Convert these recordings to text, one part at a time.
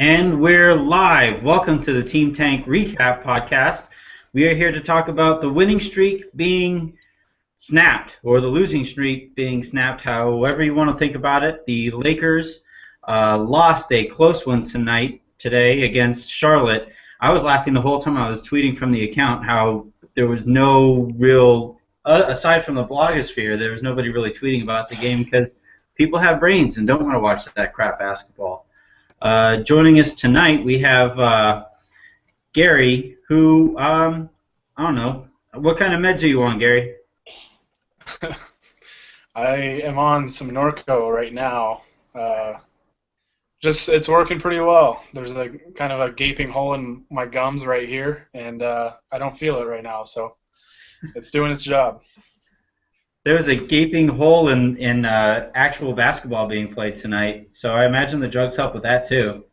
And we're live. Welcome to the Team Tank Recap Podcast. We are here to talk about the winning streak being snapped, or the losing streak being snapped, however you want to think about it. The Lakers lost a close one today against Charlotte. I was laughing the whole time I was tweeting from the account how there was no real, aside from the blogosphere, there was nobody really tweeting about the game because people have brains and don't want to watch that crap basketball. Joining us tonight, we have Gary, who, I don't know, what kind of meds are you on, Gary? I am on some Norco right now. It's working pretty well. There's a kind of a gaping hole in my gums right here, and I don't feel it right now, so it's doing its job. There was a gaping hole in actual basketball being played tonight, so I imagine the drugs help with that too.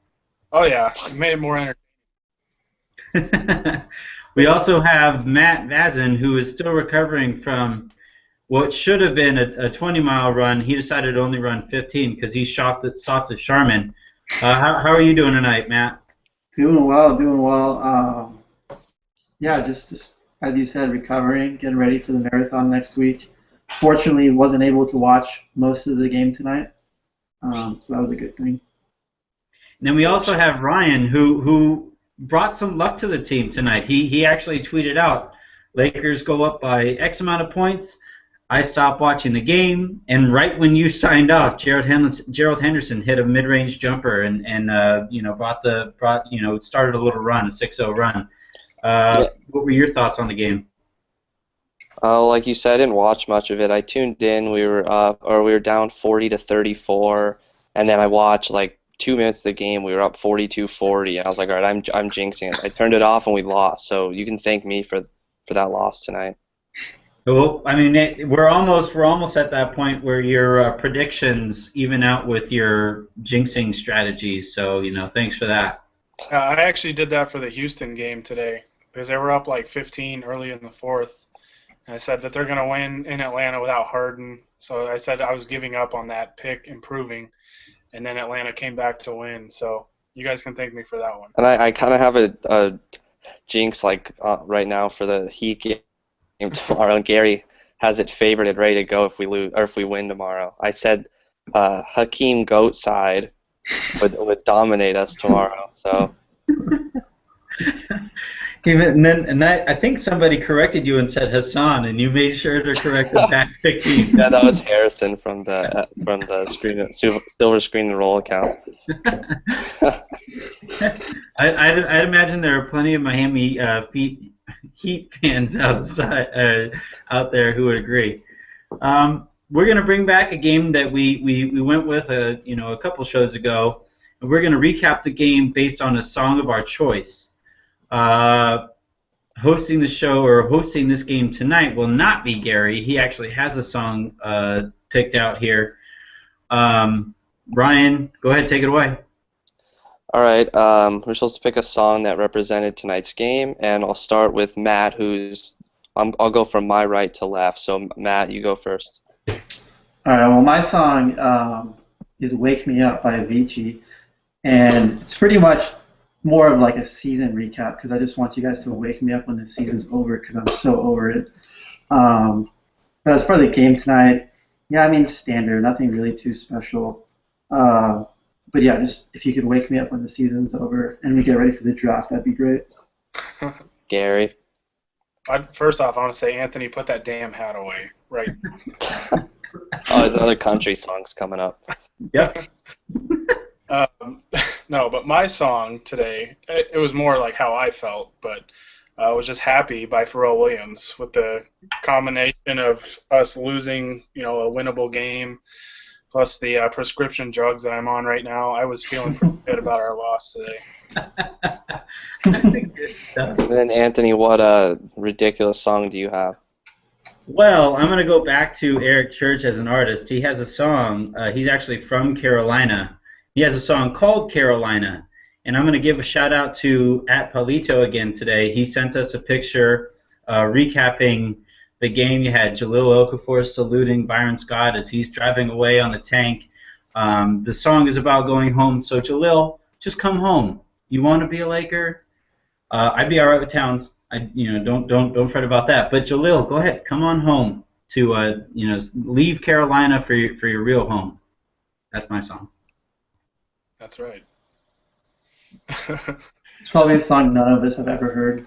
Oh yeah, it made it more entertaining. We also have Matt Vazin, who is still recovering from what should have been a 20-mile run. He decided to only run 15 because he's soft as Charmin. How are you doing tonight, Matt? Doing well. Yeah, just as you said, recovering, getting ready for the marathon next week. Fortunately, wasn't able to watch most of the game tonight, so that was a good thing. And then we also have Ryan, who brought some luck to the team tonight. He actually tweeted out, Lakers go up by X amount of points. I stopped watching the game, and right when you signed off, Gerald Henderson hit a mid-range jumper and started a little run, a 6-0 run. What were your thoughts on the game? Like you said, I didn't watch much of it. I tuned in. We were down 40-34, and then I watched like 2 minutes of the game. We were up 42-40, and I was like, all right, I'm jinxing it. I turned it off, and we lost. So you can thank me for that loss tonight. Well, I mean, we're almost at that point where your predictions even out with your jinxing strategies. So thanks for that. I actually did that for the Houston game today because they were up like 15 early in the fourth. I said that they're going to win in Atlanta without Harden. So I said I was giving up on that pick, improving, and then Atlanta came back to win. So you guys can thank me for that one. And I kind of have a jinx right now for the Heat game tomorrow. And Gary has it favorited, ready to go if we lose or if we win tomorrow. I said Hakeem Goat side would dominate us tomorrow. So. I think somebody corrected you and said Hassan, and you made sure to correct the back Hakeem. Yeah, that was Harrison from the silver screen and roll account. I'd imagine there are plenty of Miami Heat fans out there who would agree. We're going to bring back a game that we went with a couple shows ago, and we're going to recap the game based on a song of our choice. Hosting the show or hosting this game tonight will not be Gary. He actually has a song picked out here. Ryan, go ahead, take it away. All right, we're supposed to pick a song that represented tonight's game, and I'll start with Matt, I'll go from my right to left. So Matt, you go first. All right. Well, my song is "Wake Me Up" by Avicii, and it's pretty much more of like a season recap because I just want you guys to wake me up when the season's over because I'm so over it. But as for the game tonight, yeah, I mean standard, nothing really too special. But yeah, just if you could wake me up when the season's over and we get ready for the draft, that'd be great. Gary. First off, I want to say, Anthony, put that damn hat away, right? Oh, the other country song's coming up. Yep. No, but my song today, it was more like how I felt, but I was just happy by Pharrell Williams with the combination of us losing, a winnable game, plus the prescription drugs that I'm on right now. I was feeling pretty good about our loss today. Good stuff. And then Anthony, what ridiculous song do you have? Well, I'm going to go back to Eric Church as an artist. He has a song. He's actually from Carolina. He has a song called Carolina, and I'm going to give a shout-out to @Palito again today. He sent us a picture recapping the game. You had Jahlil Okafor saluting Byron Scott as he's driving away on the tank. The song is about going home, so Jahlil, just come home. You want to be a Laker? I'd be all right with Towns. Don't fret about that. But Jaleel, go ahead, come on home to leave Carolina for your real home. That's my song. That's right. It's probably a song none of us have ever heard.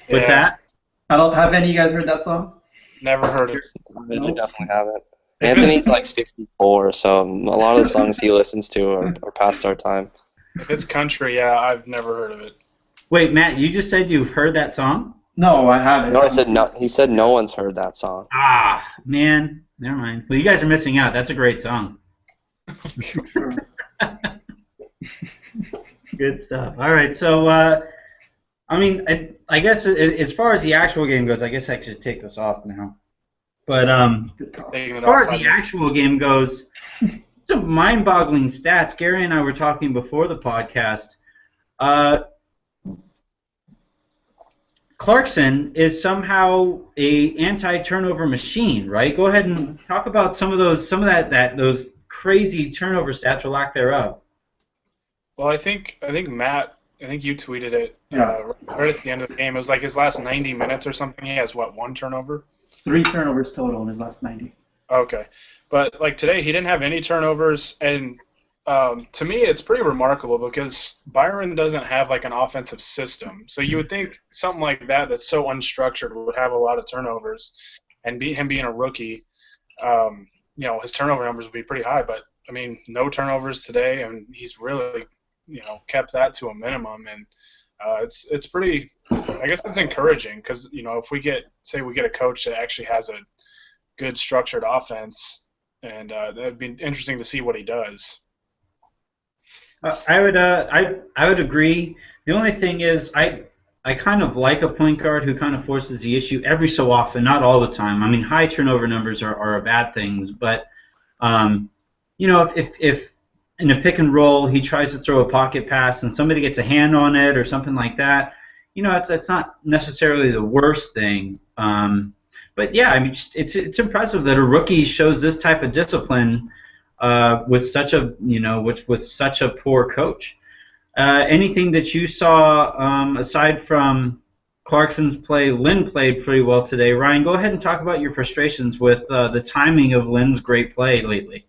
What's Yeah, that? I don't have any of you guys heard that song? Never heard it. I definitely haven't. If Anthony's it's, like 64, so a lot of the songs he listens to are past our time. if it's country, yeah, I've never heard of it. Wait, Matt, you just said you've heard that song? No, I haven't. No, I said no. He said no one's heard that song. Ah, man, never mind. Well, you guys are missing out. That's a great song. Sure. Good stuff. All right, so I guess as far as the actual game goes, I guess I should take this off now. But Good call. Taking as it far off, as the actual game goes, some mind-boggling stats. Gary and I were talking before the podcast. Clarkson is somehow a anti-turnover machine, right? Go ahead and talk about some of those crazy turnover stats or lack thereof. Well, I think Matt, I think you tweeted it Yeah. right at the end of the game. It was like his last 90 minutes or something. He has what, 1 turnover? 3 turnovers total in his last 90. Okay, but like today, he didn't have any turnovers, and to me, it's pretty remarkable because Byron doesn't have like an offensive system. So you would think something like that that's so unstructured would have a lot of turnovers, and him being a rookie, his turnover numbers would be pretty high. But I mean, no turnovers today, and he's really kept that to a minimum, and it's pretty. I guess it's encouraging because if we get a coach that actually has a good structured offense, and that'd be interesting to see what he does. I would agree. The only thing is I kind of like a point guard who kind of forces the issue every so often, not all the time. I mean, high turnover numbers are a bad thing, but if in a pick and roll he tries to throw a pocket pass and somebody gets a hand on it or something like that, it's not necessarily the worst thing. But yeah, I mean, it's impressive that a rookie shows this type of discipline with such a with such a poor coach. Anything that you saw aside from Clarkson's play? Lynn played pretty well today. Ryan, go ahead and talk about your frustrations with the timing of Lynn's great play lately.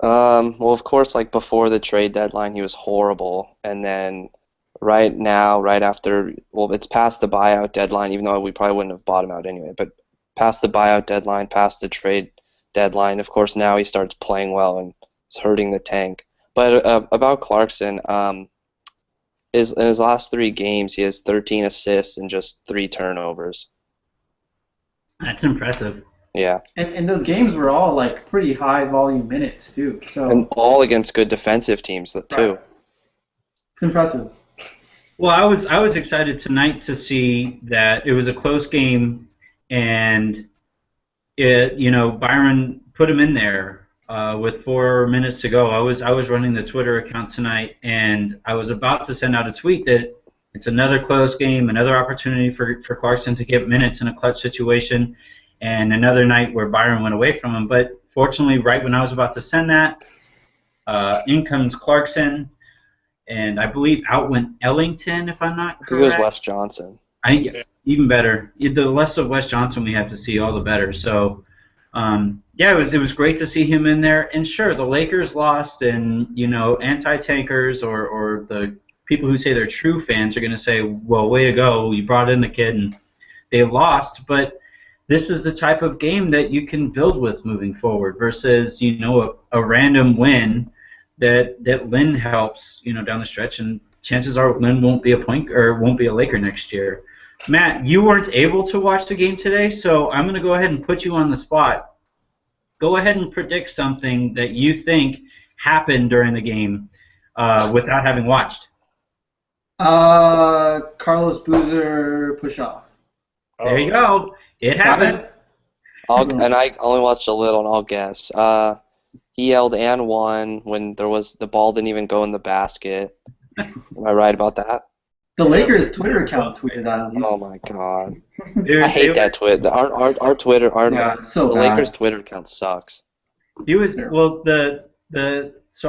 Well, of course, like before the trade deadline, he was horrible, and then right now, right after, well, it's past the buyout deadline, even though we probably wouldn't have bought him out anyway, but past the buyout deadline, past the trade deadline, of course, now he starts playing well and it's hurting the tank. But about Clarkson, in his last 3 games, he has 13 assists and just 3 turnovers. That's impressive. Yeah. And those games were all like pretty high volume minutes too. So And all against good defensive teams too. Right. It's impressive. Well, I was excited tonight to see that it was a close game, and Byron put him in there with 4 minutes to go. I was running the Twitter account tonight, and I was about to send out a tweet that it's another close game, another opportunity for Clarkson to get minutes in a clutch situation, and another night where Byron went away from him. But fortunately, right when I was about to send that, in comes Clarkson, and I believe out went Ellington, if I'm not correct. It was Wes Johnson. I think even better. The less of Wes Johnson we have to see, all the better. So, it was great to see him in there. And sure, the Lakers lost, and anti-tankers or the people who say they're true fans are going to say, "Well, way to go! You brought in the kid, and they lost." But this is the type of game that you can build with moving forward versus a random win that Lynn helps down the stretch, and chances are Lynn won't be a Laker next year. Matt, you weren't able to watch the game today, so I'm going to go ahead and put you on the spot. Go ahead and predict something that you think happened during the game without having watched. Carlos Boozer push off. There you go. It happened. And I only watched a little, and I'll guess. He yelled and one when the ball didn't even go in the basket. Am I right about that? The Lakers Twitter account tweeted that at least. Oh my god. Dude, I hate that Twitter. Our Twitter, It's so the bad. Lakers Twitter account sucks. He was so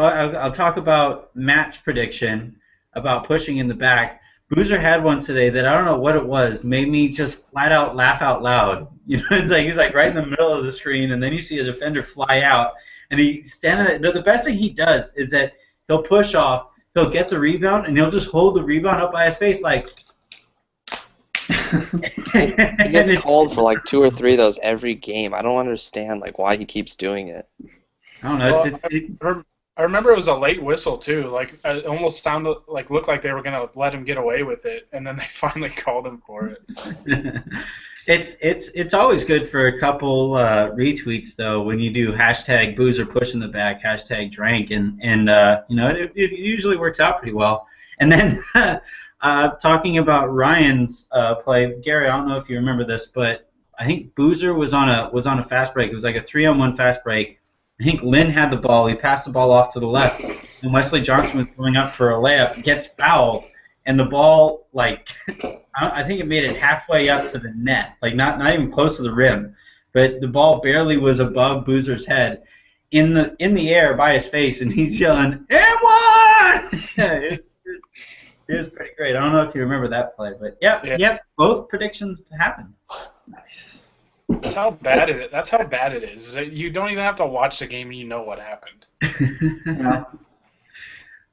I'll talk about Matt's prediction. about pushing in the back. Boozer had one today that I don't know what it was, made me just flat out laugh out loud. It's like he's like right in the middle of the screen, and then you see a defender fly out, and he's standing there. The best thing he does is that he'll push off, he'll get the rebound, and he'll just hold the rebound up by his face like. He gets called for like 2 or 3 of those every game. I don't understand like why he keeps doing it. I don't know. Well, I remember it was a late whistle too. Like it almost sounded like looked like they were gonna let him get away with it, and then they finally called him for it. It's always good for a couple retweets though when you do hashtag Boozer push in the back, hashtag drank, and it usually works out pretty well. And then talking about Ryan's play, Gary, I don't know if you remember this, but I think Boozer was on a fast break. It was like a 3-on-1 fast break. I think Lynn had the ball. He passed the ball off to the left, and Wesley Johnson was going up for a layup, gets fouled, and the ball, like, I think it made it halfway up to the net, like not even close to the rim, but the ball barely was above Boozer's head, in the air by his face, and he's yelling, "M1!" It was pretty great. I don't know if you remember that play, but yep, both predictions happened. Nice. That's how bad it is. You don't even have to watch the game, and you know what happened. Yeah.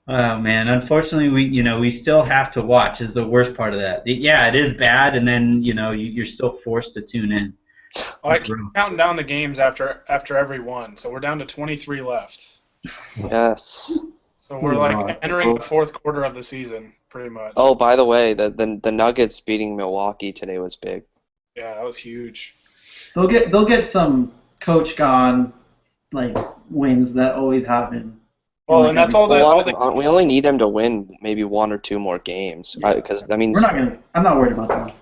Oh man, unfortunately we still have to watch is the worst part of that. Yeah, it is bad, and then you're still forced to tune in. Oh, I keep counting down the games after every one, so we're down to 23 left. Yes. So we're like entering the fourth quarter of the season, pretty much. Oh, by the way, the Nuggets beating Milwaukee today was big. Yeah, that was huge. They'll get some coach gone like wins that always happen. Well, and that's all we only need them to win maybe 1 or 2 more games because that means I'm not worried about that.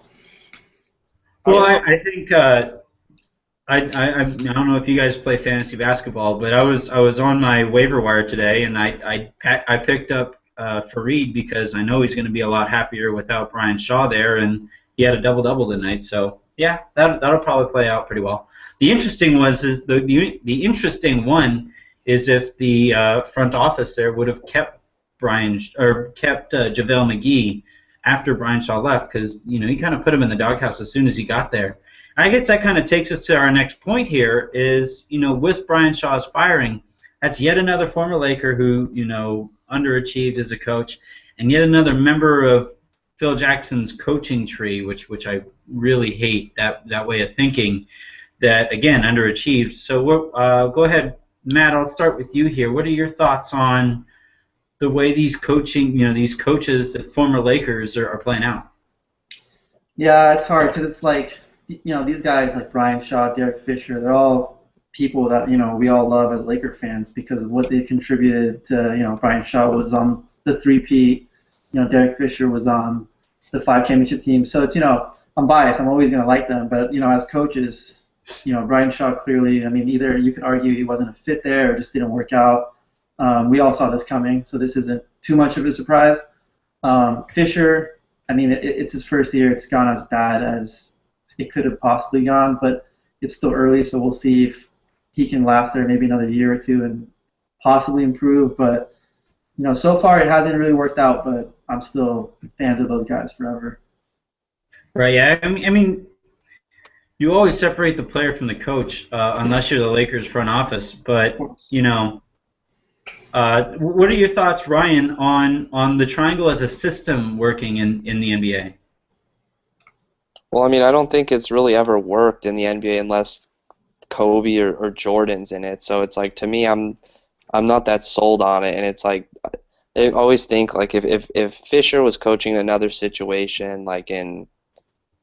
Well, I think I don't know if you guys play fantasy basketball, but I was on my waiver wire today, and I picked up Fareed because I know he's going to be a lot happier without Brian Shaw there, and he had a double-double tonight. So yeah, that'll probably play out pretty well. The interesting interesting one is if the front office there would have kept JaVale McGee after Brian Shaw left, because he kind of put him in the doghouse as soon as he got there. I guess that kind of takes us to our next point here is, with Brian Shaw's firing, that's yet another former Laker who, underachieved as a coach, and yet another member of Phil Jackson's coaching tree, which I really hate that way of thinking, that, again, underachieved. So go ahead, Matt, I'll start with you here. What are your thoughts on the way these coaches at former Lakers are playing out? Yeah, it's hard because it's like, these guys like Brian Shaw, Derek Fisher, they're all people that, we all love as Laker fans because of what they contributed to, Brian Shaw was on the three-peat, Derek Fisher was on the 5 championship team. So it's, I'm biased. I'm always going to like them. But, as coaches, Brian Shaw clearly, either you could argue he wasn't a fit there or just didn't work out. We all saw this coming, so this isn't too much of a surprise. Fisher, it's his first year. It's gone as bad as it could have possibly gone, but it's still early, so we'll see if he can last there maybe another year or two and possibly improve. But, so far it hasn't really worked out, but I'm still fans of those guys forever. Right, yeah. You always separate the player from the coach unless you're the Lakers front office, but, what are your thoughts, Ryan, on the triangle as a system working in the NBA? Well, I don't think it's really ever worked in the NBA unless Kobe or Jordan's in it. So it's like, to me, I'm not that sold on it. And it's like, I always think like if Fisher was coaching another situation, like in,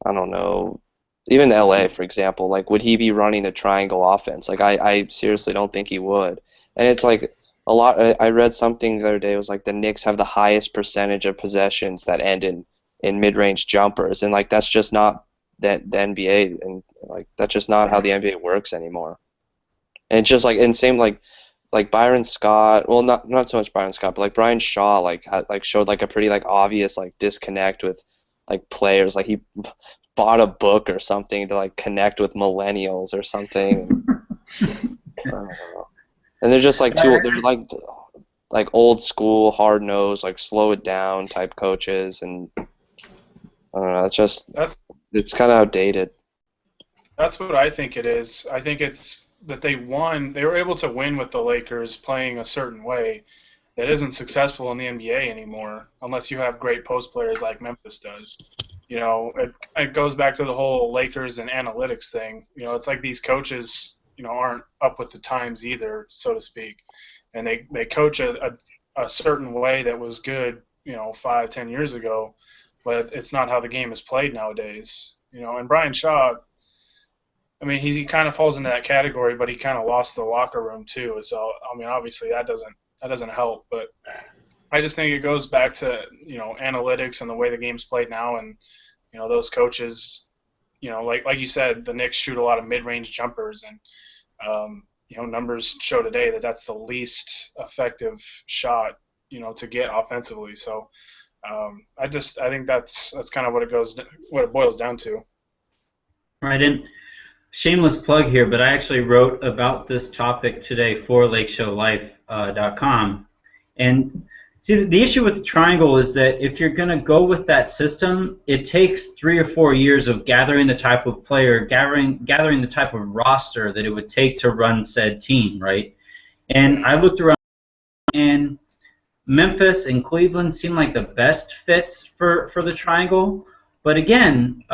I don't know, even LA, for example, like would he be running a triangle offense? Like I seriously don't think he would. And it's like a lot. I read something the other day. It was like the Knicks have the highest percentage of possessions that end in mid-range jumpers, and like that's just not the NBA, and like that's just not how the NBA works anymore. And it's just like, and same like Byron Scott, well not so much Byron Scott, but like Brian Shaw showed like a pretty like obvious like disconnect with like players. Like he bought a book or something to like connect with millennials or something. I don't know. And they're just like they're like like old school, hard nosed, like slow it down type coaches, and I don't know. That's It's kind of outdated. that's what I think it is. I think it's that they won. They were able to win with the Lakers playing a certain way that isn't successful in the NBA anymore, unless you have great post players like Memphis does. It goes back to the whole Lakers and analytics thing. It's like these coaches, aren't up with the times either, so to speak, and they coach a certain way that was good, 5, 10 years ago, but it's not how the game is played nowadays. And Brian Shaw, I mean, he kind of falls into that category, but he kind of lost the locker room too. So I mean, obviously that doesn't help, but I just think it goes back to analytics and the way the game's played now, and those coaches, like you said, the Knicks shoot a lot of mid-range jumpers, and numbers show today that that's the least effective shot to get offensively. So I think that's kind of what it boils down to. Right, and shameless plug here, but I actually wrote about this topic today for LakeshowLife.com. And see, the issue with the triangle is that if you're going to go with that system, it takes 3 or 4 years of gathering the type of player, gathering the type of roster that it would take to run said team, right? And I looked around, and Memphis and Cleveland seem like the best fits for the triangle. But again,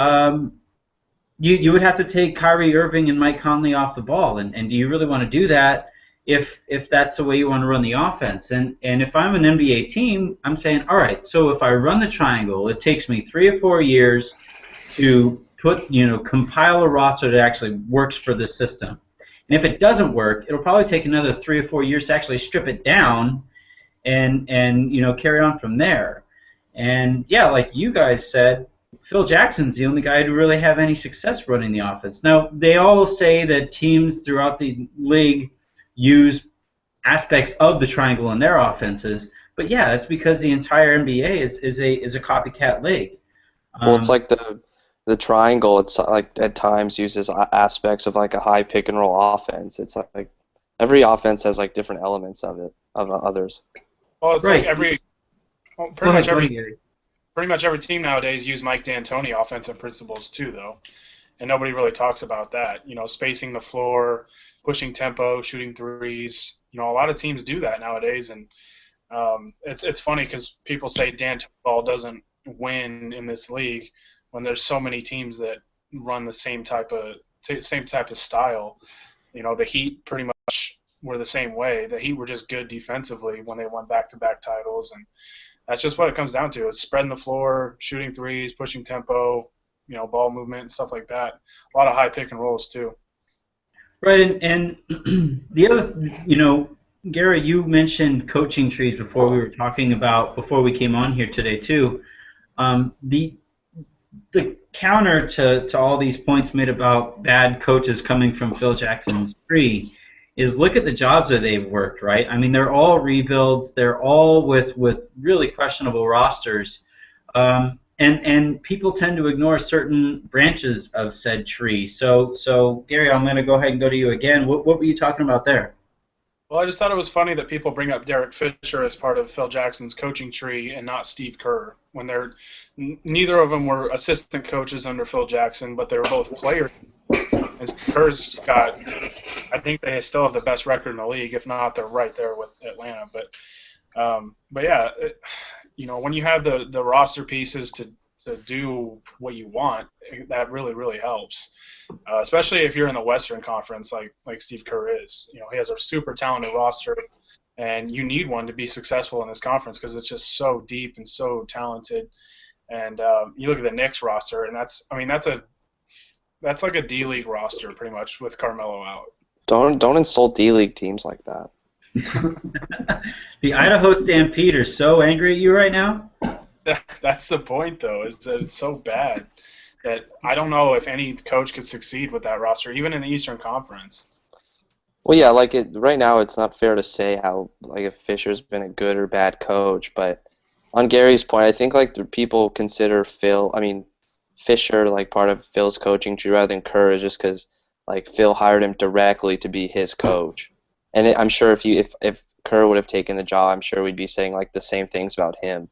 you would have to take Kyrie Irving and Mike Conley off the ball, and do you really want to do that if that's the way you want to run the offense? And if I'm an NBA team, I'm saying, all right, so if I run the triangle, it takes me 3 or 4 years to compile a roster that actually works for this system. And if it doesn't work, it'll probably take another 3 or 4 years to actually strip it down and carry on from there. And yeah, like you guys said, Phil Jackson's the only guy to really have any success running the offense. Now, they all say that teams throughout the league use aspects of the triangle in their offenses, but yeah, that's because the entire NBA is a copycat league. Well, it's like the triangle. It's like at times uses aspects of like a high pick and roll offense. It's like every offense has like different elements of it, of others. Well, it's right. Pretty much every team nowadays use Mike D'Antoni offensive principles too, though, and nobody really talks about that. Spacing the floor, pushing tempo, shooting threes. A lot of teams do that nowadays, and it's funny because people say D'Antoni ball doesn't win in this league when there's so many teams that run the same type of style. The Heat pretty much were the same way. The Heat were just good defensively when they won back-to-back titles, and that's just what it comes down to. It's spreading the floor, shooting threes, pushing tempo, ball movement and stuff like that. A lot of high pick and rolls too. Right, and the other, Gary, you mentioned coaching trees before we came on here today too. The counter to all these points made about bad coaches coming from Phil Jackson's tree is look at the jobs that they've worked, right? I mean, they're all rebuilds. They're all with really questionable rosters. And people tend to ignore certain branches of said tree. So Gary, I'm going to go ahead and go to you again. What were you talking about there? Well, I just thought it was funny that people bring up Derek Fisher as part of Phil Jackson's coaching tree and not Steve Kerr, when neither of them were assistant coaches under Phil Jackson, but they were both players. And Kerr's got, I think they still have the best record in the league. If not, they're right there with Atlanta. But yeah, when you have the roster pieces to do what you want, that really, really helps. Especially if you're in the Western Conference like Steve Kerr is. He has a super talented roster, and you need one to be successful in this conference because it's just so deep and so talented. And you look at the Knicks roster, and that's like a D-League roster pretty much with Carmelo out. Don't insult D-League teams like that. The Idaho Stampede are so angry at you right now? That's the point, though, is that it's so bad that I don't know if any coach could succeed with that roster, even in the Eastern Conference. Well, yeah, right now it's not fair to say how if Fisher's been a good or bad coach, but on Gary's point, I think the people consider Fisher part of Phil's coaching tree rather than Kerr, just because Phil hired him directly to be his coach. And I'm sure if Kerr would have taken the job, I'm sure we'd be saying like the same things about him.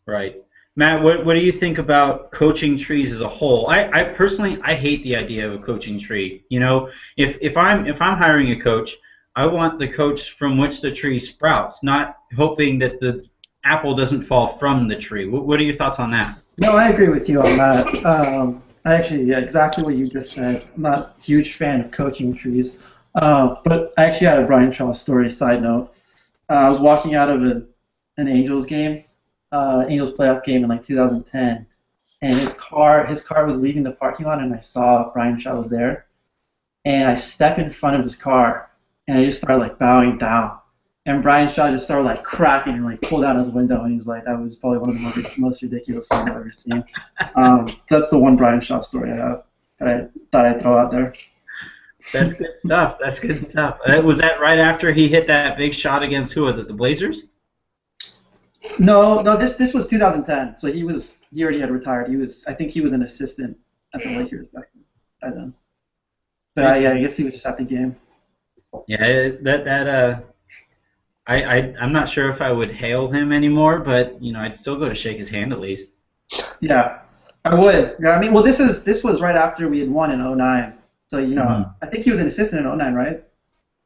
Right. Matt, what do you think about coaching trees as a whole? I personally I hate the idea of a coaching tree. You know, if I'm hiring a coach, I want the coach from which the tree sprouts, not hoping that the apple doesn't fall from the tree. What are your thoughts on that? No, I agree with you on that. I actually, yeah, exactly what you just said. I'm not a huge fan of coaching trees. But I actually had a Brian Shaw story, side note. I was walking out of an Angels game, Angels playoff game in like 2010, and his car was leaving the parking lot, and I saw Brian Shaw was there, and I stepped in front of his car, and I just started like bowing down, and Brian Shaw just started like cracking and like pulled down his window, and he's like, that was probably one of the most ridiculous things I've ever seen. That's the one Brian Shaw story I have that I thought I'd throw out there. That's good stuff. That's good stuff. Was that right after he hit that big shot against who was it? The Blazers? No, this was 2010. So he already had retired. I think he was an assistant at the Lakers back then. But yeah, I guess he was just at the game. Yeah, I'm not sure if I would hail him anymore, but I'd still go to shake his hand at least. Yeah, I would. Yeah, I mean, well, this was right after we had won in 2009. So I think he was an assistant in 2009, right?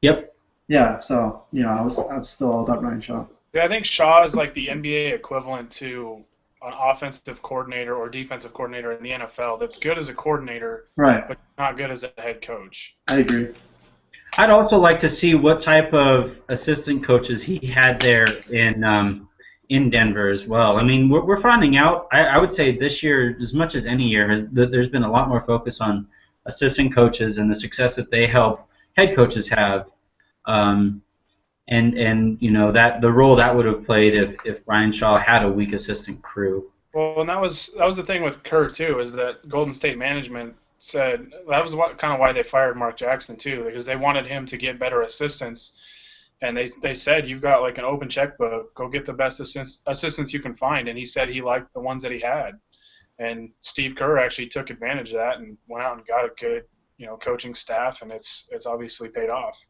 Yep. Yeah. So I was still all about Ryan Shaw. Yeah, I think Shaw is like the NBA equivalent to an offensive coordinator or defensive coordinator in the NFL that's good as a coordinator, right, but not good as a head coach. I agree. I'd also like to see what type of assistant coaches he had there in Denver as well. I mean, we're finding out. I would say this year, as much as any year, there's been a lot more focus on assistant coaches and the success that they help head coaches have, and that the role that would have played if Brian Shaw had a weak assistant crew. Well, and that was the thing with Kerr too, is that Golden State management said that was kind of why they fired Mark Jackson too, because they wanted him to get better assistants, and they said, you've got like an open checkbook, go get the best assistants you can find, and he said he liked the ones that he had. And Steve Kerr actually took advantage of that and went out and got a good, coaching staff, and it's obviously paid off.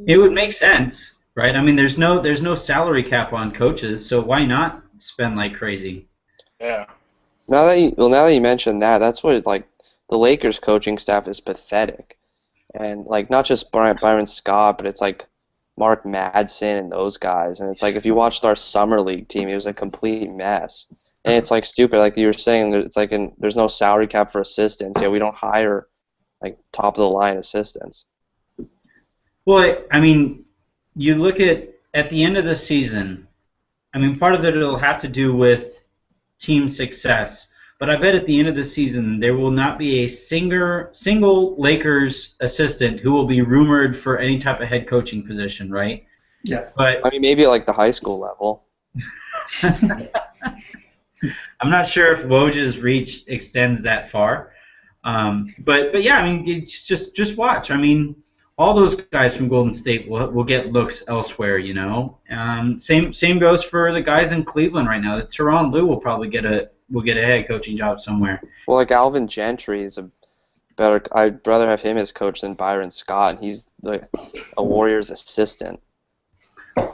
It would make sense, right? I mean, there's no salary cap on coaches, so why not spend like crazy? Yeah. Now that you mentioned that, that's what the Lakers coaching staff is pathetic, and like not just Byron Scott, but it's like Mark Madsen and those guys, and it's like if you watched our summer league team, it was a complete mess. And it's like stupid, like you were saying. It's like there's no salary cap for assistants. Yeah, we don't hire like top of the line assistants. Well, I mean, you look at the end of the season. I mean, part of it will have to do with team success. But I bet at the end of the season there will not be a single Lakers assistant who will be rumored for any type of head coaching position, right? Yeah. But I mean, maybe at like the high school level. I'm not sure if Woj's reach extends that far, but yeah, I mean, it's just watch. I mean, all those guys from Golden State will get looks elsewhere, Same goes for the guys in Cleveland right now. Tyronn Lue will probably get a head coaching job somewhere. Well, like Alvin Gentry is I'd rather have him as coach than Byron Scott, and he's a Warriors assistant.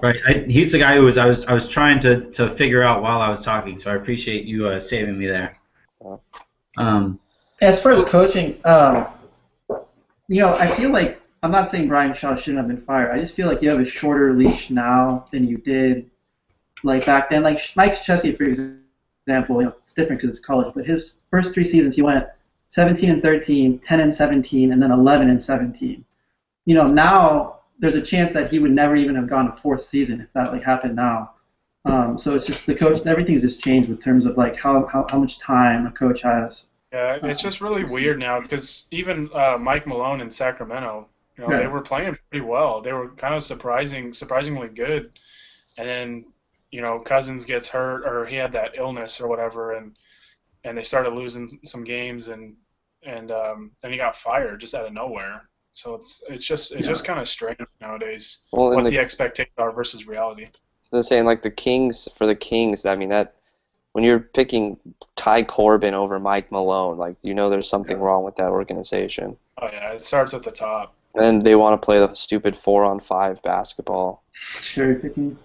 Right, he's the guy who I was trying to figure out while I was talking, so I appreciate you saving me there. As far as coaching, I feel like I'm not saying Brian Shaw shouldn't have been fired. I just feel like you have a shorter leash now than you did like back then. Like Mike Krzyzewski, for example, it's different because it's college, but his first 3 seasons he went 17-13, 10-17, and then 11-17. Now there's a chance that he would never even have gone a 4th season if that happened now. So it's just the coach. Everything's just changed in terms of how much time a coach has. Yeah, it's just really weird now because even Mike Malone in Sacramento, they were playing pretty well. They were kind of surprisingly good, and then Cousins gets hurt or he had that illness or whatever, and they started losing some games, and then he got fired just out of nowhere. So it's just kind of strange nowadays what the expectations are versus reality. They're saying like the Kings, I mean that when you're picking Ty Corbin over Mike Malone, there's something wrong with that organization. Oh yeah, it starts at the top. And they want to play the stupid 4-on-5 basketball. Cherry picking.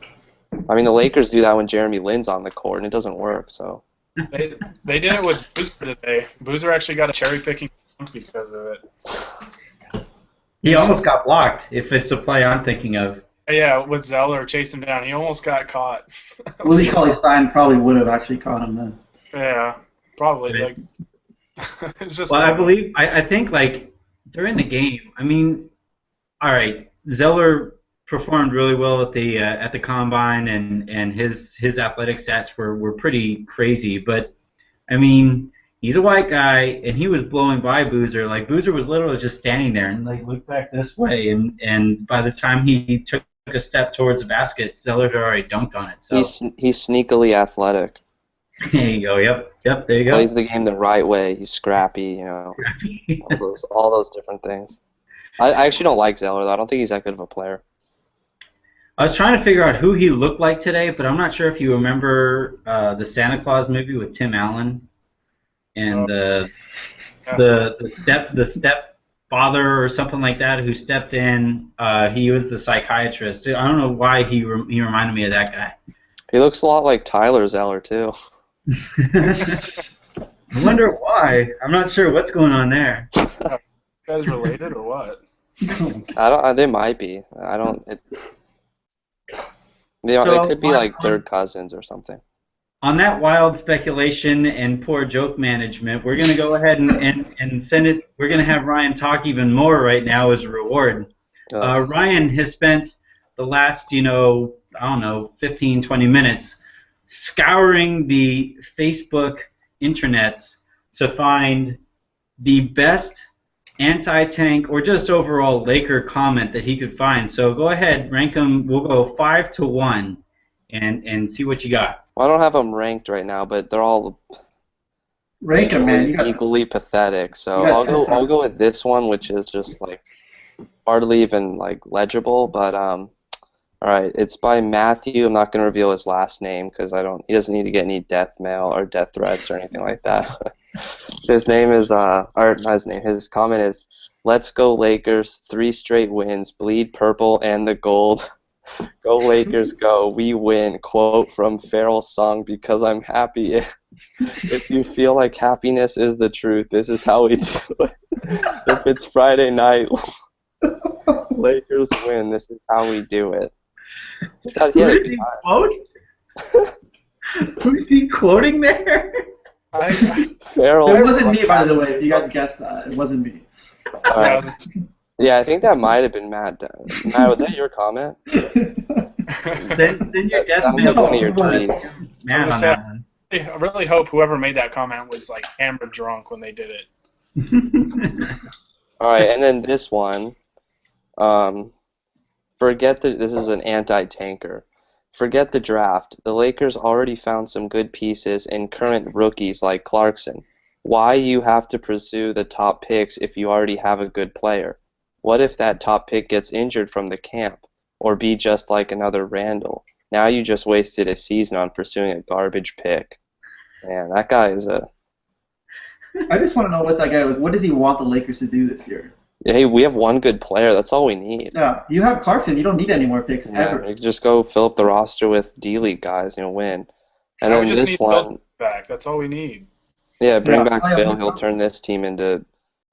I mean, the Lakers do that when Jeremy Lin's on the court, and it doesn't work. So They did it with Boozer today. Boozer actually got a cherry picking because of it. He almost got blocked, if it's a play I'm thinking of. Yeah, with Zeller chasing him down, he almost got caught. Willie Cauley-Stein probably would have actually caught him then. Yeah, probably. Right. Like, it's just. Well, I think, like, during the game, I mean, all right, Zeller performed really well at the combine, and his athletic stats were pretty crazy. But I mean, he's a white guy, and he was blowing by Boozer. Like, Boozer was literally just standing there and like looked back this way, and by the time he took a step towards the basket, Zeller had already dunked on it. So he's sneakily athletic. there you go. Yep. There you go. Plays the game the right way. He's scrappy, all those different things. I actually don't like Zeller, though. I don't think he's that good of a player. I was trying to figure out who he looked like today, but I'm not sure if you remember the Santa Claus movie with Tim Allen and the stepfather or something like that who stepped in. He was the psychiatrist. I don't know why he reminded me of that guy. He looks a lot like Tyler Zeller, too. I wonder why. I'm not sure what's going on there. You guys related or what? They might be. They could be like third cousins or something. On that wild speculation and poor joke management, we're going to go ahead and send it. We're going to have Ryan talk even more right now as a reward. Ryan has spent the last, 15, 20 minutes scouring the Facebook internets to find the best anti-tank or just overall Laker comment that he could find. So go ahead, rank them. We'll go 5 to 1 and see what you got. Well, I don't have them ranked right now, but they're all rank them, man. Equally pathetic. So I'll go with this one, which is just like hardly even like legible. But all right, it's by Matthew. I'm not going to reveal his last name because he doesn't need to get any death mail or death threats or anything like that. His name is or not his name. His comment is, "Let's go Lakers, 3 straight wins, bleed purple and the gold. Go Lakers, go, we win." Quote from Pharrell's song, "Because I'm happy." If you feel like happiness is the truth, this is how we do it. If it's Friday night, Lakers win, this is how we do it. Who's he quoting there? Pharrell. It wasn't me, by the way. If you guys guessed that, it wasn't me. Yeah, I think that might have been Matt. Matt, was that your comment? Then your death sounds mail. like one of your tweets. Man on that one. I really hope whoever made that comment was like hammered drunk when they did it. All right, and then this one. This is an anti-tanker. Forget the draft. The Lakers already found some good pieces in current rookies like Clarkson. Why you have to pursue the top picks if you already have a good player? What if that top pick gets injured from the camp? Or be just like another Randall? Now you just wasted a season on pursuing a garbage pick. Man, that guy is a... I just want to know what does he want the Lakers to do this year? Hey, we have one good player. That's all we need. Yeah, you have Clarkson. You don't need any more picks ever. You just go fill up the roster with D-League guys, win. And then we just this need one... Phil back. That's all we need. Yeah, bring back Phil. He'll turn this team into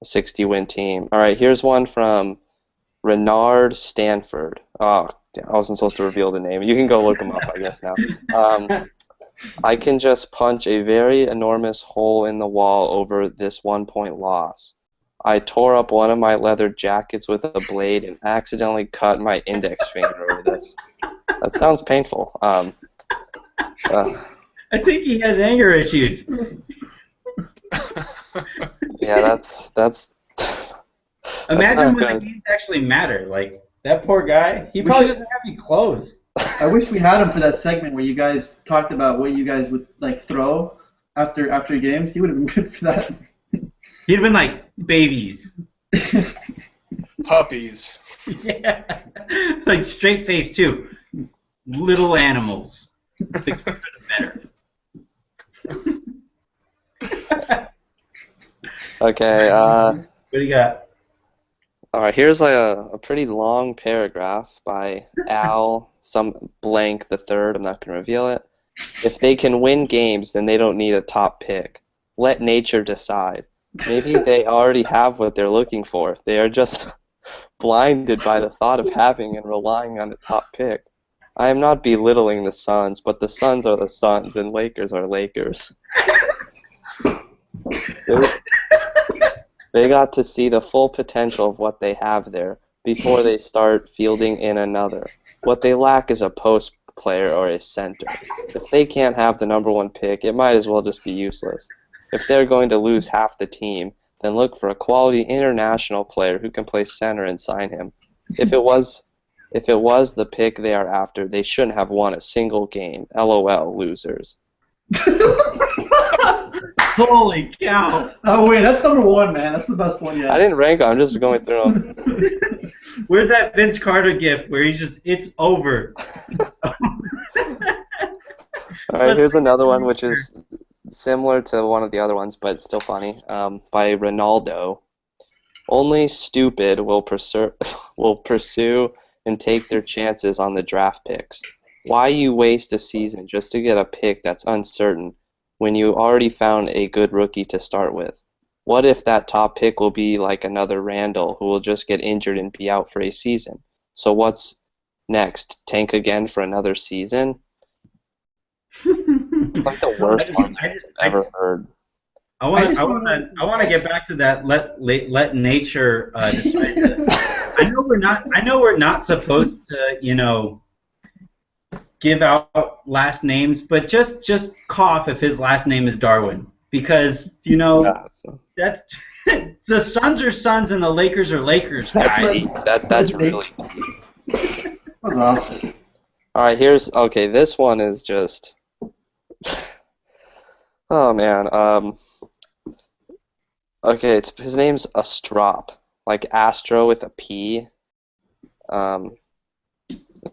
a 60-win team. All right, here's one from Renard Stanford. Oh, I wasn't supposed to reveal the name. You can go look him up, I guess, now. I can just punch a very enormous hole in the wall over this 1-point loss. I tore up one of my leather jackets with a blade and accidentally cut my index finger over this. That sounds painful. I think he has anger issues. Yeah, that's Imagine when the games actually matter. Like, that poor guy, he probably doesn't have any clothes. I wish we had him for that segment where you guys talked about what you guys would throw after games. He would have been good for that. He'd have been like babies. Puppies. Yeah. Like straight face too. Little animals. The better. Okay, what do you got? All right, here's a pretty long paragraph by Al, some blank the third. I'm not going to reveal it. If they can win games, then they don't need a top pick. Let nature decide. Maybe they already have what they're looking for. They are just blinded by the thought of having and relying on the top pick. I am not belittling the Suns, but the Suns are the Suns, and Lakers are Lakers. They got to see the full potential of what they have there before they start fielding in another. What they lack is a post player or a center. If they can't have the number one pick, it might as well just be useless. If they're going to lose half the team, then look for a quality international player who can play center and sign him. If it was the pick they are after, they shouldn't have won a single game. LOL, losers. Holy cow! Oh wait, that's number one, man. That's the best one yet. I didn't rank them. I'm just going through them. Where's that Vince Carter gif where he's just, it's over? All right, here's another one which is similar to one of the other ones, but still funny. By Ronaldo. Only stupid will pursue and take their chances on the draft picks. Why you waste a season just to get a pick that's uncertain when you already found a good rookie to start with? What if that top pick will be like another Randall who will just get injured and be out for a season? So what's next? Tank again for another season? It's like the worst one I've ever heard. I want to get back to that. Let nature decide this. I know we're not supposed to, give out last names, but just cough if his last name is Darwin, because that's the Suns are Suns and the Lakers are Lakers, guys. That's really. That was awesome. All right, this one is just. Oh man. Okay, his name's Astrop, like Astro with a P.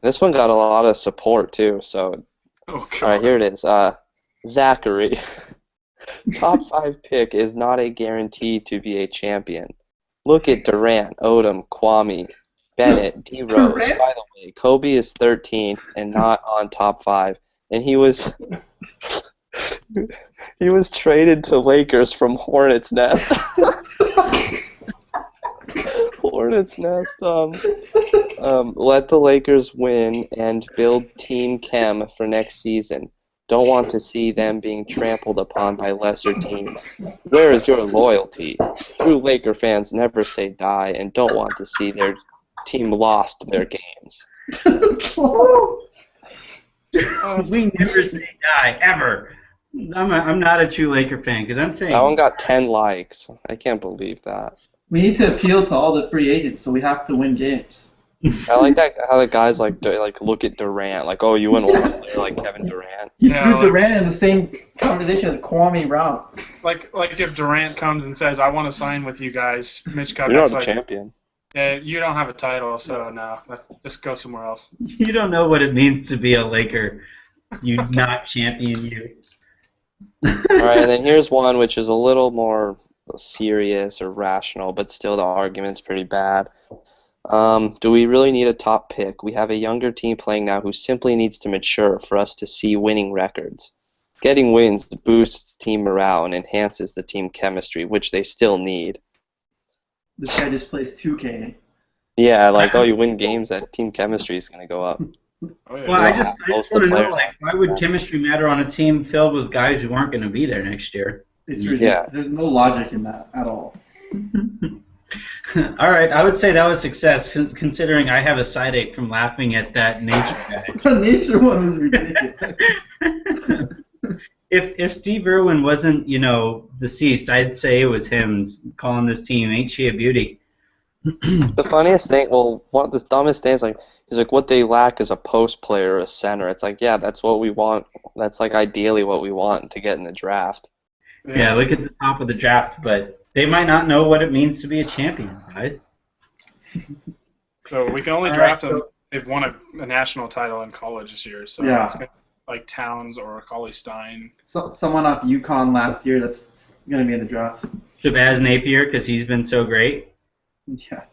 This one got a lot of support too. So, all right, here it is. Zachary, top 5 pick is not a guarantee to be a champion. Look at Durant, Odom, Kwame, Bennett, D Rose. By the way, Kobe is 13th and not on top 5, and he was. He was traded to Lakers from Hornets Nest. Hornets Nest. Let the Lakers win and build Team Chem for next season. Don't want to see them being trampled upon by lesser teams. Where is your loyalty? True Laker fans never say die and don't want to see their team lost their games. We never say die ever. I'm not a true Laker fan because I'm saying that one got 10 likes. I can't believe that. We need to appeal to all the free agents, so we have to win games. I like that how the guys like look at Durant, like, oh, you wouldn't want to play like Kevin Durant. You threw Durant in the same conversation as Kwame Brown. Like if Durant comes and says, "I want to sign with you guys," Mitch Kupchak's You're not like, a champion. Yeah, you don't have a title, so no, just go somewhere else. You don't know what it means to be a Laker. You not champion you. All right, and then here's one which is a little more serious or rational, but still the argument's pretty bad. Do we really need a top pick? We have a younger team playing now who simply needs to mature for us to see winning records. Getting wins boosts team morale and enhances the team chemistry, which they still need. This guy just plays 2K. Yeah, like, you win games, that team chemistry is going to go up. Oh, yeah. Well, I just want to know, players why would chemistry matter on a team filled with guys who aren't going to be there next year? It's ridiculous. Yeah. There's no logic in that at all. All right, I would say that was success, considering I have a side ache from laughing at that nature guy. The nature one was ridiculous. If Steve Irwin wasn't, deceased, I'd say it was him calling this team "Ain't She a Beauty." The funniest thing, one of the dumbest things, he's like, what they lack is a post player or a center. It's like, yeah, that's what we want. That's like ideally what we want to get in the draft. Yeah, look at the top of the draft, but they might not know what it means to be a champion, guys. So we can only draft them. They've won a national title in college this year, so Yeah. it's gonna be like Towns or Cauley Stein. So, someone off UConn last year that's going to be in the draft. Shabazz Napier, because he's been so great. Yeah.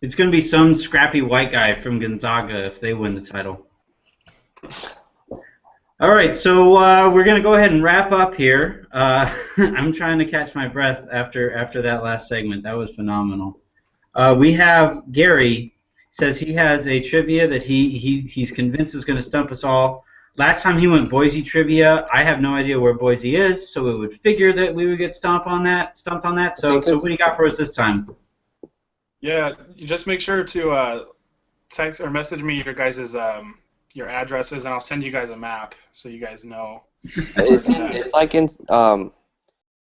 It's going to be some scrappy white guy from Gonzaga if they win the title. All right, so we're going to go ahead and wrap up here. I'm trying to catch my breath after that last segment. That was phenomenal. We have Gary says he has a trivia that he's convinced is going to stump us all. Last time he went Boise trivia, I have no idea where Boise is, so we would figure that we would get stumped on that. So what do you got for us this time? Yeah, you just make sure to text or message me your guys' your addresses, and I'll send you guys a map so you guys know. It's like in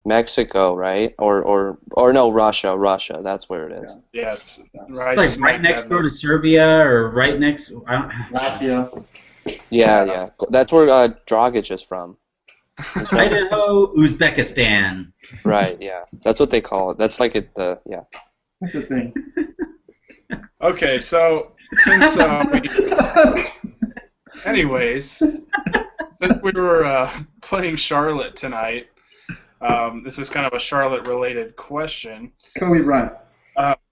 Mexico, right? Or no, Russia. That's where it is. Yes, right. Like right next door to Serbia, or right next. Latvia. Yeah. That's where Dragic is from. Idaho, Uzbekistan. Right. Yeah. That's what they call it. That's like yeah. That's the thing. Okay, so since anyways, since we were playing Charlotte tonight, this is kind of a Charlotte-related question. Kobe Bryant.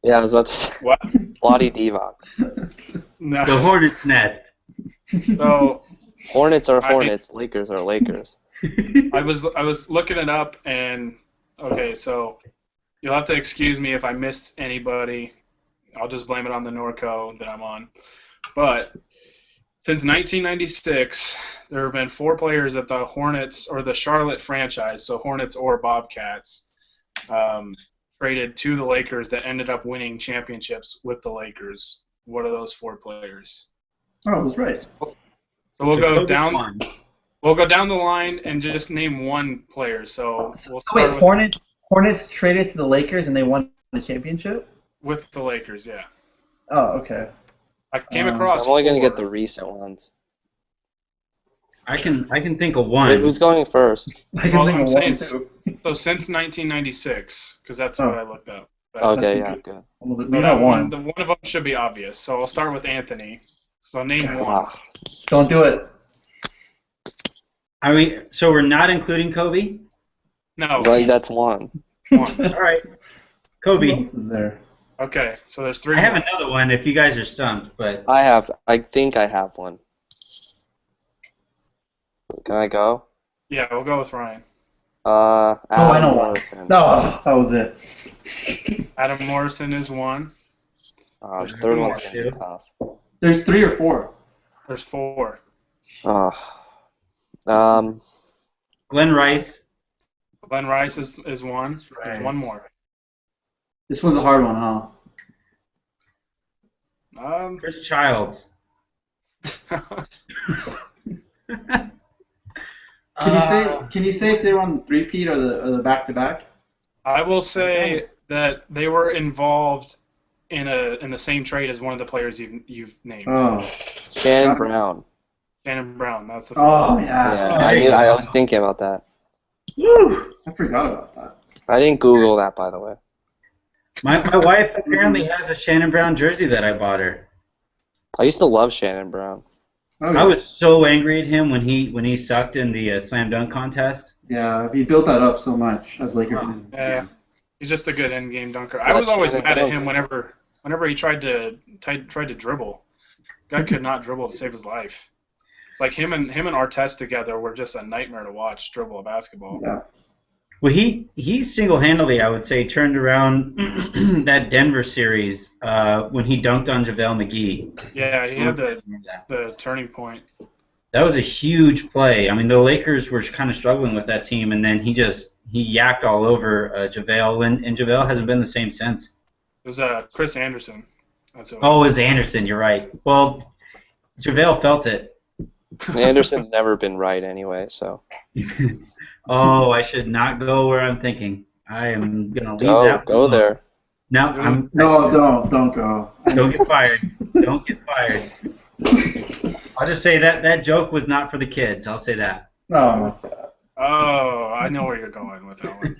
Yeah, I was about to say. What? Lottie Divac. No. The Hornets' nest. So Hornets are Hornets. Lakers are Lakers. I was looking it up, and okay, so you'll have to excuse me if I missed anybody. I'll just blame it on the Norco that I'm on. But since 1996, there have been 4 players at the Hornets or the Charlotte franchise, so Hornets or Bobcats, traded to the Lakers that ended up winning championships with the Lakers. What are those 4 players? Oh, I was right. So we'll go down. We'll go down the line and just name one player. So we'll start wait, Hornets traded to the Lakers and they won the championship? with the Lakers, yeah. Oh, okay. I came across. I'm only going to 4. get the recent ones. I can think of one. Wait, who's going first? I can think I'm of one, saying too. so since 1996, because that's what I looked up. But Okay, yeah, good. Well, so we that got one. one of them should be obvious. So I'll start with Anthony. So name one. Wow. Don't do it. I mean, so we're not including Kobe? No. Like, that's one. All right. Who Kobe. else is there? Okay, so there's 3 I have more. another one if you guys are stumped, but I think I have one. Can I go? Yeah, we'll go with Ryan. I Adam know one. Morrison. No, that was it. Adam Morrison is one. The third one's going to be tough. There's 3 or 4. There's 4. Glenn Rice. Glenn Rice is one. right. There's one more. This one's a hard one, huh? Chris Childs. Can you say if they were on the three-peat or the back-to-back? I will say that they were involved in the same trade as one of the players you've named. Oh. Shannon Brown. Shannon Brown. That's the. Oh, yeah. I was thinking about that. Woo! I forgot about that. I didn't Google that, by the way. My wife apparently has a Shannon Brown jersey that I bought her. I used to love Shannon Brown. Okay. I was so angry at him when he sucked in the slam dunk contest. Yeah, he built that up so much as Laker fans. Yeah, he's just a good end game dunker. I was always mad at him whenever he tried to dribble. Guy could not dribble to save his life. It's like him and Artest together were just a nightmare to watch dribble a basketball. Yeah. Well, he single-handedly, I would say, turned around that Denver series when he dunked on JaVale McGee. Yeah, he had the turning point. That was a huge play. I mean, the Lakers were kind of struggling with that team, and then he yacked all over JaVale, and JaVale hasn't been the same since. It was Chris Anderson. That's it. Oh, it was Anderson. You're right. Well, JaVale felt it. Anderson's never been right anyway, so. Oh, I should not go where I'm thinking. I am gonna leave that. Go there. No, don't go. Don't get fired. Don't get fired. I'll just say that joke was not for the kids. I'll say that. Oh my God. Oh, I know where you're going with that one.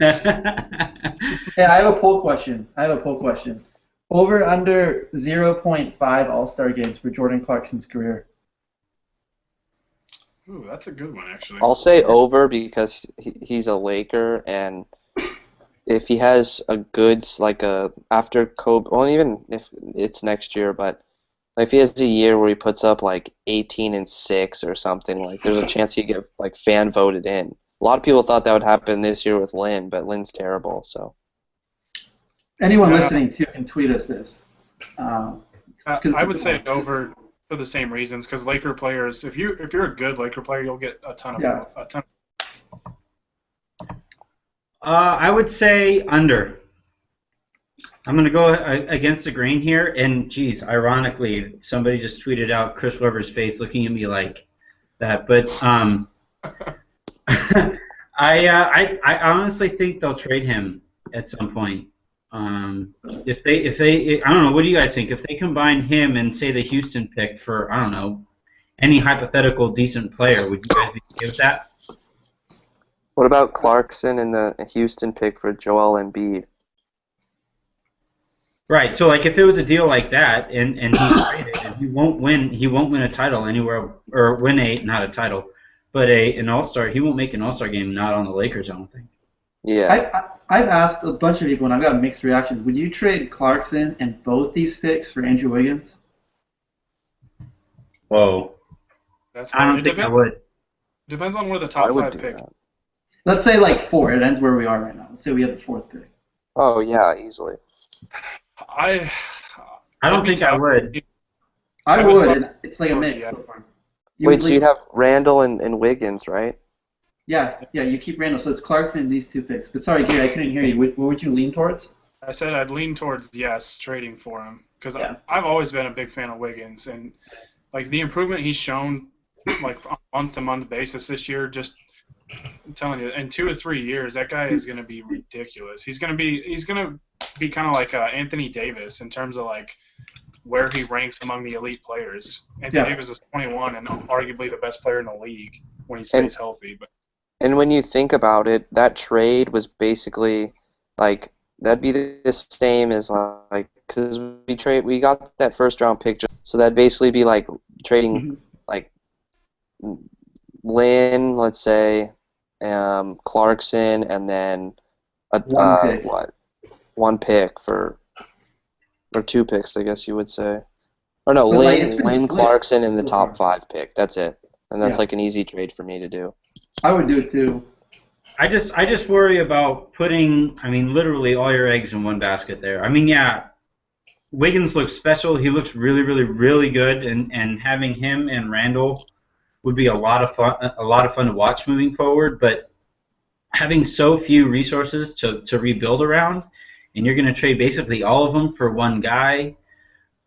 Hey, I have a poll question. Over under 0.5 All-Star games for Jordan Clarkson's career. Ooh, that's a good one, actually. I'll say over because he's a Laker, and if he has a goods like a after Kobe, well, even if it's next year, but if he has a year where he puts up like 18-6 or something, like there's a chance he get like fan voted in. A lot of people thought that would happen this year with Lynn, but Lynn's terrible. So Anyone listening too can tweet us this. I would say over for the same reasons, because Laker players, if you're a good Laker player, you'll get a ton of a ton. I would say under. I'm going to go against the grain here, and geez, ironically, somebody just tweeted out Chris Webber's face looking at me like that. But I honestly think they'll trade him at some point. If they, I don't know. What do you guys think? If they combine him and say the Houston pick for, I don't know, any hypothetical decent player, would you guys be okay with that? what about Clarkson and the Houston pick for Joel Embiid? Right. So like if it was a deal like that and he's traded and he won't win a title anywhere, or win not a title, but an All-Star, he won't make an All-Star game not on the Lakers, I don't think. Yeah. I've asked a bunch of people and I've got mixed reactions. Would you trade Clarkson and both these picks for Andrew Wiggins? Whoa. I don't think I would. Depends on where the top 5 pick. Let's say like 4. It ends where we are right now. Let's say we have the 4th pick. Oh yeah, easily. I don't think I would. I would. And it's like a mix. Yeah. So far. Wait, so you'd have Randall and Wiggins, right? Yeah, you keep Randall. So it's Clarkson and these 2 picks. But sorry, Gary, I couldn't hear you. What would you lean towards? I said I'd lean towards yes, trading for him, because I've always been a big fan of Wiggins, and like the improvement he's shown, like on a month-to-month basis this year, just I'm telling you, in 2 or 3 years, that guy is going to be ridiculous. He's going to be kind of like Anthony Davis in terms of like where he ranks among the elite players. Anthony Davis is 21 and arguably the best player in the league when he stays healthy. And when you think about it, that trade was basically like that'd be the same as like because we got that first round pick, so that'd basically be like trading like Lynn, let's say, Clarkson, and then one pick for, or 2 picks, I guess you would say. Or no, Lynn Clarkson in the top 5 pick. That's it, and that's like an easy trade for me to do. I would do it too. I just worry about putting, literally all your eggs in one basket there. Wiggins looks special. He looks really, really, really good, and having him and Randall would be a lot of fun to watch moving forward. But having so few resources to rebuild around, and you're going to trade basically all of them for one guy,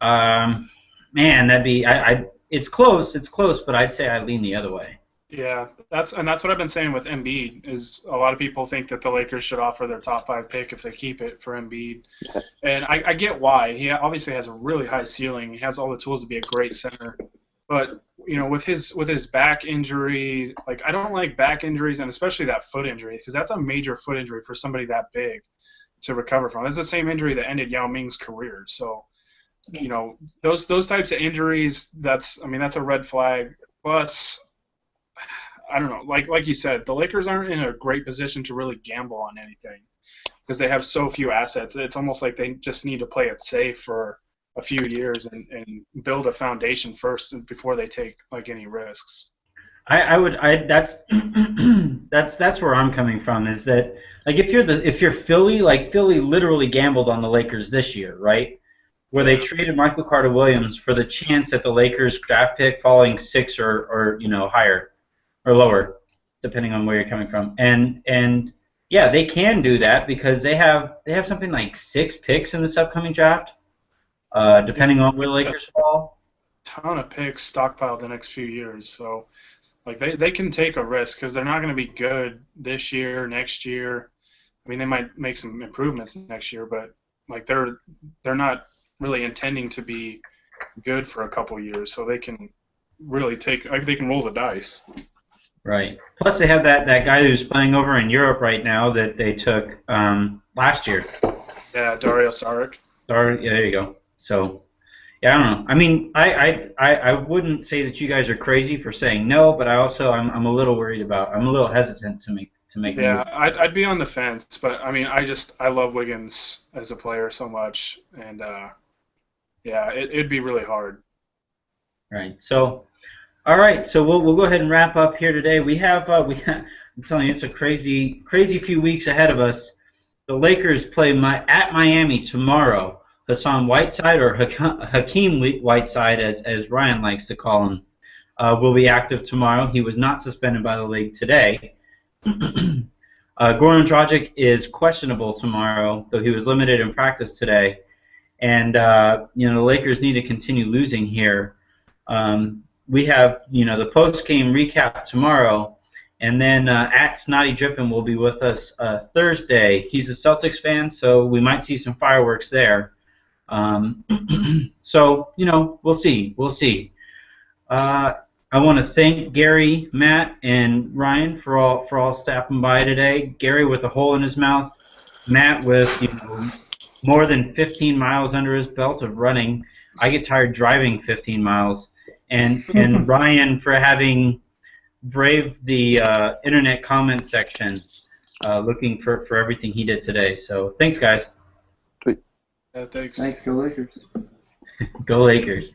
that'd be it's close, but I'd say I lean the other way. Yeah, that's what I've been saying with Embiid. Is a lot of people think that the Lakers should offer their top 5 pick if they keep it for Embiid, and I get why. He obviously has a really high ceiling. He has all the tools to be a great center, but with his back injury, like I don't like back injuries, and especially that foot injury, because that's a major foot injury for somebody that big to recover from. That's the same injury that ended Yao Ming's career. So, those types of injuries, that's a red flag. Plus, I don't know, like you said, the Lakers aren't in a great position to really gamble on anything because they have so few assets. It's almost like they just need to play it safe for a few years and build a foundation first before they take like any risks. That's where I'm coming from, is that like if you're Philly, like Philly literally gambled on the Lakers this year, right? Where they traded Michael Carter-Williams for the chance at the Lakers draft pick falling 6 or higher or lower, depending on where you're coming from. And yeah, they can do that because they have something like 6 picks in this upcoming draft, depending on where the Lakers fall. Ton of picks stockpiled the next few years, so like they can take a risk because they're not going to be good this year, next year. They might make some improvements next year, but like they're not really intending to be good for a couple years, so they can really they can roll the dice. Right. Plus, they have that guy who's playing over in Europe right now that they took last year. Yeah, Dario Saric. Yeah, there you go. So, yeah, I don't know. I wouldn't say that you guys are crazy for saying no, but I'm a little worried I'm a little hesitant to make a Yeah, move. I'd be on the fence, but I mean, I love Wiggins as a player so much, and yeah, it'd be really hard. Right. So, all right. So we'll go ahead and wrap up here today. I'm telling you, it's a crazy few weeks ahead of us. The Lakers play at Miami tomorrow. Hassan Whiteside, or Hakeem Whiteside, as Ryan likes to call him, will be active tomorrow. He was not suspended by the league today. Goran Dragic is questionable tomorrow, though he was limited in practice today. And the Lakers need to continue losing here. We have the post-game recap tomorrow, and then at Snotty Drippin will be with us Thursday. He's a Celtics fan, so we might see some fireworks there. So we'll see. I want to thank Gary, Matt, and Ryan for all stopping by today. Gary with a hole in his mouth, Matt with more than 15 miles under his belt of running. I get tired driving 15 miles, and Ryan for having braved the internet comment section, looking for everything he did today. So thanks, guys. Thanks. Thanks, go Lakers. Go Lakers.